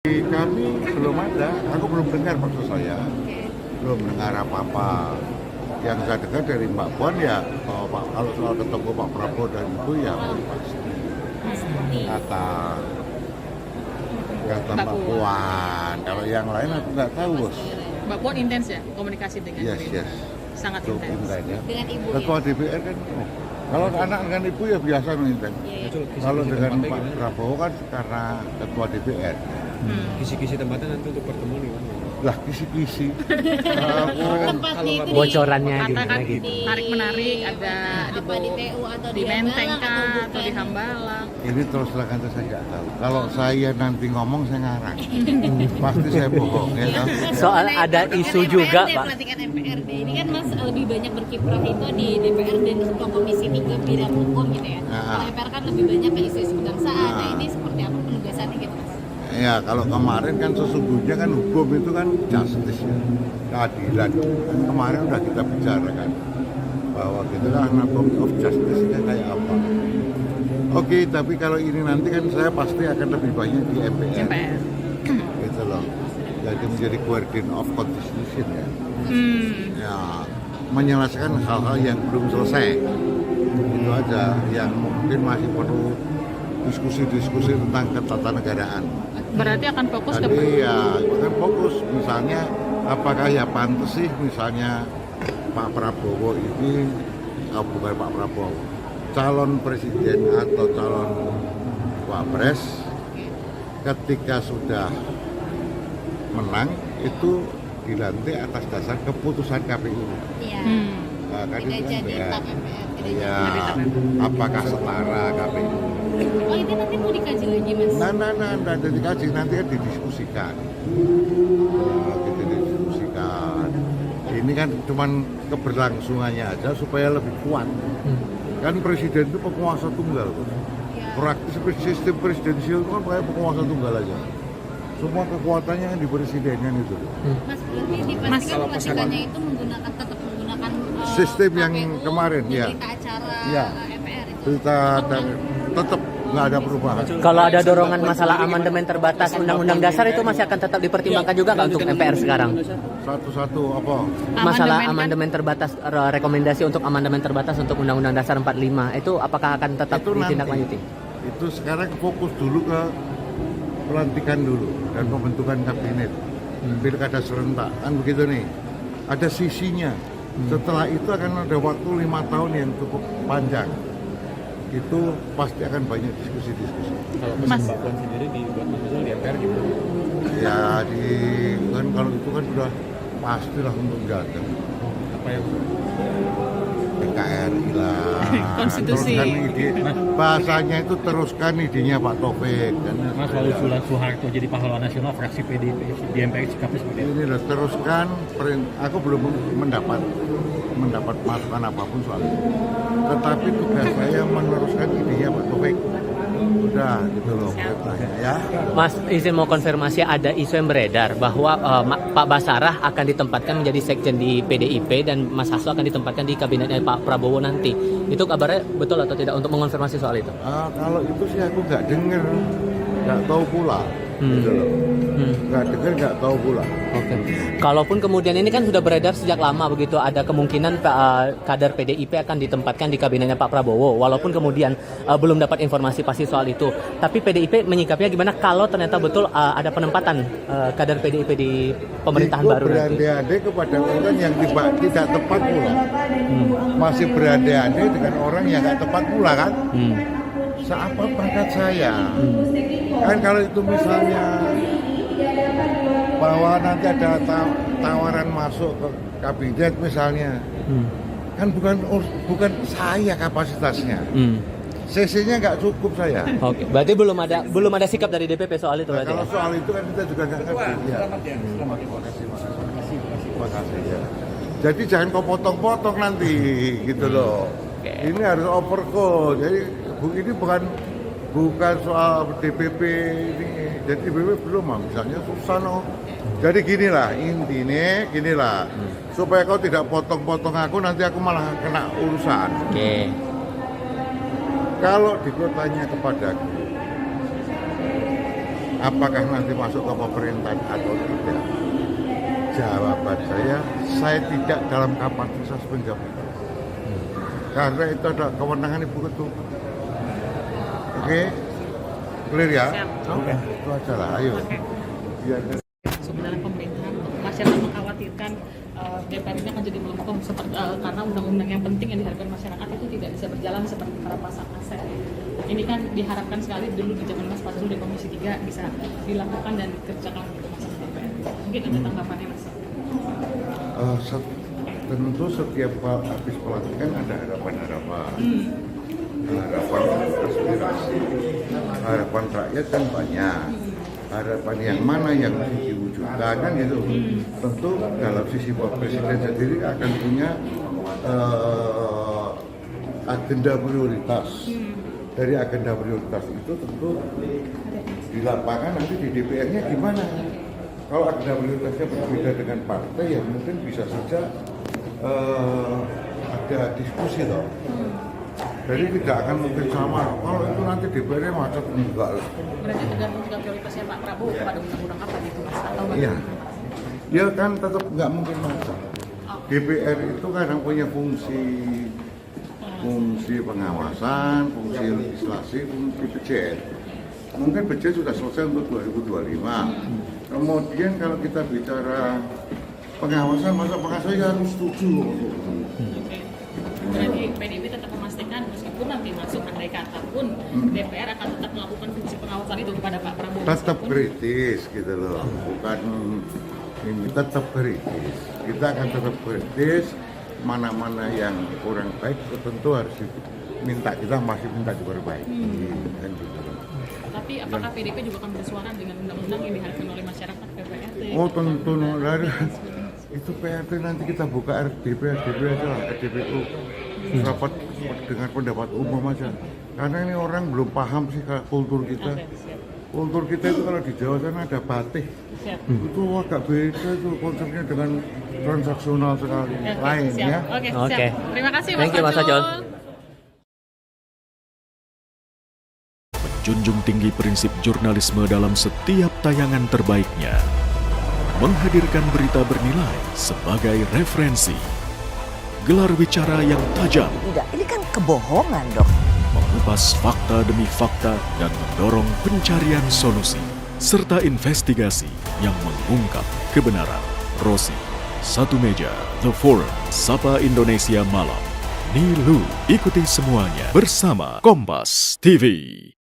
Kami belum ada, aku belum dengar maksud saya, belum dengar apa-apa. Yang saya dengar dari Mbak Puan ya, kalau soal ketemu Pak Prabowo dan Ibu ya pasti. Kata Mbak Puan. Kalau yang lain aku nggak tahu, Bos. Mbak Puan intens ya komunikasi dengan Gerindra? Yes. Sangat Cukup intens. ya. Dengan ibu Ketua ya? DPR kan, kalau anak dengan ibu ya biasa intens. Kalau dengan Pak Prabowo kan karena ketua DPR. Kisi-kisi tempatnya nanti untuk pertemuan gimana? Lah kisi-kisi. Tempatnya itu bocorannya Katakan gimana gitu. tarik-menarik, ada apa di TU atau di Menteng Hambalang kah, atau atau di bukan? Hambalang. Ini terus terang aja saya nggak tahu. Kalau saya nanti ngomong saya ngarang, pasti saya bohong ya. Kan? Soal ada isu juga, Pak. Pelantikan MPRD ini kan Mas lebih banyak berkiprah itu di DPR dan ketua komisi 3 bidang hukum gitu ya. Kalau MPR kan lebih banyak ke isu-isu kebangsaan. Nah ini seperti apa penugasannya gitu Mas? Ya kalau kemarin kan sesungguhnya kan hukum itu kan justice ya, keadilan. Kemarin udah kita bicarakan bahwa kita kan anatomy of justice-nya kayak apa. Oke, tapi kalau ini nanti kan saya pasti akan lebih banyak di MPR. Gitu loh. Jadi menjadi guardian of constitution ya. Ya, menyelesaikan hal-hal yang belum selesai. Itu aja yang mungkin masih perlu diskusi-diskusi tentang ketatanegaraan. Berarti akan fokus ke Jadi ya kan fokus misalnya apakah ya pantas sih misalnya Pak Prabowo ini bukan Pak Prabowo calon presiden atau calon wapres ketika sudah menang itu dilantik atas dasar keputusan KPU. Iya. Nah, kan Tidak itu kan jadi ya. tak MPR. Tidak Ya, jadi. apakah setara KPU? Oh itu nanti mau dikaji lagi Mas? Nah, dikaji nanti kan didiskusikan. Nah, kita didiskusikan. Ini kan cuman keberlangsungannya aja supaya lebih kuat. Kan presiden itu penguasa tunggal. Praktis sistem presidensial itu kan kayak penguasa tunggal aja. Semua kekuatannya kan di presiden kan itu. Mas berarti dipastikan pelantikannya itu tetap menggunakan Sistem yang KPU, kemarin, ya. berita acara Ya. MPR itu. Kita tetap nggak ada perubahan. Kalau ada dorongan masalah amandemen terbatas Undang-Undang Dasar itu masih akan tetap dipertimbangkan juga nggak untuk MPR sekarang? Satu-satu apa? Masalah Amandemen kan- amandemen terbatas, rekomendasi untuk amandemen terbatas untuk Undang-Undang Dasar 45 itu apakah akan tetap Itu nanti. ditindaklanjuti? Itu sekarang fokus dulu ke pelantikan dulu dan pembentukan kabinet. Pilkada serentak kan begitu nih. Ada sisinya. Setelah itu akan ada waktu 5 tahun yang cukup panjang. Itu pasti akan banyak diskusi-diskusi. Kalau pesan Mas. Mbak Puan sendiri dibuat misalnya di MPR gimana? Ya kan kalau itu kan sudah pastilah untuk datang. Apa yang PKRI lah. Konstitusi. Teruskan ide, bahasanya itu teruskan idenya Pak Taufik. Kan Mas lalu Sulan Soeharto jadi pahlawan nasional fraksi PDIP di MPR sikapnya seperti apa? ini lah teruskan. Aku belum mendapat masukan apapun soal itu. Tetapi tugas saya meneruskan idenya Pak Taufik. Udah gitu loh perintahnya ya. Mas izin mau konfirmasi ada isu yang beredar bahwa Pak Basarah akan ditempatkan menjadi sekjen di PDIP dan Mas Hasto akan ditempatkan di kabinetnya Pak Prabowo nanti. Itu kabarnya betul atau tidak untuk mengonfirmasi soal itu? Kalau itu sih aku nggak dengar, nggak tahu pula. Gitu loh. Nggak dengar, nggak tahu pula. Oke. Kalaupun kemudian ini kan sudah beredar sejak lama begitu, ada kemungkinan kader PDIP akan ditempatkan di kabinetnya Pak Prabowo. Walaupun kemudian belum dapat informasi pasti soal itu. Tapi PDIP menyikapinya gimana kalau ternyata betul ada penempatan kader PDIP di pemerintahan Ikut baru nanti? berandai-andai kepada orang yang tidak tepat pula. Masih berandai-andai dengan orang yang nggak tepat pula kan? Seapa pangkat saya? Kan kalau itu misalnya bahwa nanti ada tawaran masuk ke kabinet misalnya, kan bukan saya kapasitasnya. CC-nya nggak cukup saya. Oke. Berarti belum ada sikap dari DPP soal itu Nah, berarti kalau ya? soal itu kan kita juga nggak ngerti. Ya. Terima kasih ya. Jadi jangan kau potong-potong nanti gitu loh. Ini harus overcall. Jadi ini bukan soal DPP ini. Jadi DPP belum misalnya Susano. Jadi ginilah intinya supaya kau tidak potong-potong aku nanti aku malah kena urusan. Oke. Kalau dikotanya kepadaku apakah nanti masuk ke pemerintahan atau tidak? Jawaban saya tidak dalam kapasitas menjawab itu. Karena itu adalah kewenangan Ibu Ketua. Oke, clear ya? Siap. Oke, itu aja lah, ayo. Biar Sebenarnya pemerintahan masyarakat mengkhawatirkan DPR ini akan jadi melempem karena undang-undang yang penting yang diharapkan masyarakat itu tidak bisa berjalan seperti para pasang aset. Ini kan diharapkan sekali dulu di zaman Mas Fazrul di Komisi 3 bisa dilakukan dan dikerjakan gitu Mas DPR. Mungkin ada tanggapannya Mas? Tentu setiap habis pelantikan ada harapan-harapan. Harapan aspirasi, harapan rakyat kan banyak. Harapan yang mana yang diwujudkan kan gitu. Tentu dalam sisi Pak Presiden sendiri akan punya agenda prioritas. Dari agenda prioritas itu tentu di lapangan nanti di DPR-nya gimana. Kalau agenda prioritasnya berbeda dengan partai ya mungkin bisa saja ada diskusi toh. Jadi tidak akan mungkin sama. Kalau itu nanti DPR-nya macet enggak lah. Berarti tergantung juga prioritasnya Pak Prabowo pada undang-undang apa gitu Mas? Atau Iya. Ya kan tetap nggak mungkin macet. DPR itu kadang punya fungsi pengawasan, fungsi legislasi, fungsi budget. Mungkin budget sudah selesai untuk 2025. Kemudian kalau kita bicara pengawasan, masa pengawasan ya harus setuju. Berarti PDIP tetap memastikan meskipun nanti masuk andai kata pun DPR akan tetap melakukan fungsi pengawasan itu kepada Pak Prabowo. Tetap kritis gitu loh, bukan ini tetap kritis. Kita akan tetap kritis, mana-mana yang kurang baik tentu harus masih minta diperbaiki. Kan gitu. Tapi apakah PDIP juga akan bersuara dengan undang-undang yang diharapkan oleh masyarakat PPRT? Oh tentu, itu PRT nanti kita buka RDP aja lah, RDPU. Rapat dengan pendapat umum aja. Karena ini orang belum paham sih kultur kita. Oke, siap. Kultur kita itu kalau di Jawa sana ada batik. Siap. Itu agak beda tuh konsepnya dengan transaksional sekali. Oke, Lain siap. ya. Oke, Oke. siap. Terima kasih Mas Thank you, Mas Fajrul. Menjunjung tinggi prinsip jurnalisme dalam setiap tayangan terbaiknya. Menghadirkan berita bernilai sebagai referensi. Gelar bicara yang tajam, Tidak, ini kan kebohongan dong. mengupas fakta demi fakta dan mendorong pencarian solusi, serta investigasi yang mengungkap kebenaran. Rosi, Satu Meja, The Forum, Sapa Indonesia Malam. Nilu, ikuti semuanya bersama Kompas TV.